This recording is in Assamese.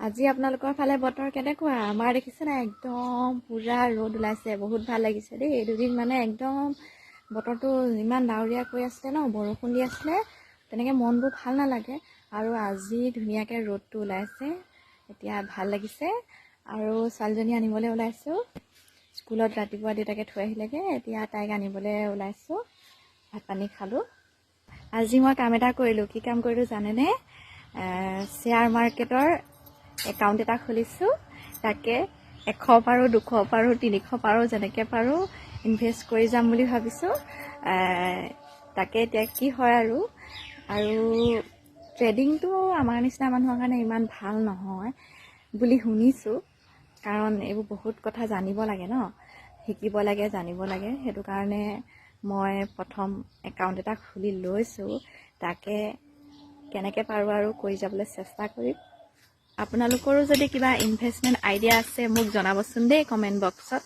আজি আপোনালোকৰ ফালে বতৰ কেনেকুৱা? আমাৰ দেখিছে না একদম পুৰা ৰ'দ ওলাইছে, বহুত ভাল লাগিছে দেই। এই দুদিন মানে একদম বতৰটো ইমান ডাৱৰীয়া কৰি আছিলে ন, বৰষুণ দি আছিলে, তেনেকৈ মনবোৰ ভাল নালাগে। আৰু আজি ধুনীয়াকৈ ৰ'দটো ওলাইছে, এতিয়া ভাল লাগিছে। আৰু ছোৱালীজনী আনিবলৈ ওলাইছোঁ, স্কুলত ৰাতিপুৱা দেউতাকে থৈ আহিলেগৈ, এতিয়া তাইক আনিবলৈ ওলাইছোঁ। ভাত পানী খালোঁ। আজি মই কাম এটা কৰিলোঁ। কি কাম কৰিলোঁ জানেনে? শ্বেয়াৰ মাৰ্কেটৰ একাউণ্ট এটা খুলিছোঁ। তাকে 100 পাৰোঁ, 200 পাৰোঁ, 300 পাৰোঁ, যেনেকৈ পাৰোঁ ইনভেষ্ট কৰি যাম বুলি ভাবিছোঁ। তাকে এতিয়া কি হয় আৰু ট্ৰেডিংটো আমাৰ নিচিনা মানুহৰ কাৰণে ইমান ভাল নহয় বুলি শুনিছোঁ। কাৰণ এইবোৰ বহুত কথা জানিব লাগে ন, শিকিব লাগে, জানিব লাগে। সেইটো কাৰণে মই প্ৰথম একাউণ্ট এটা খুলি লৈছোঁ। তাকে কেনেকৈ পাৰোঁ আৰু কৰি যাবলৈ চেষ্টা কৰিম। আপোনালোকৰো যদি কিবা ইনভেষ্টমেণ্ট আইডিয়া আছে মোক জনাবচোন দেই কমেণ্ট বক্সত।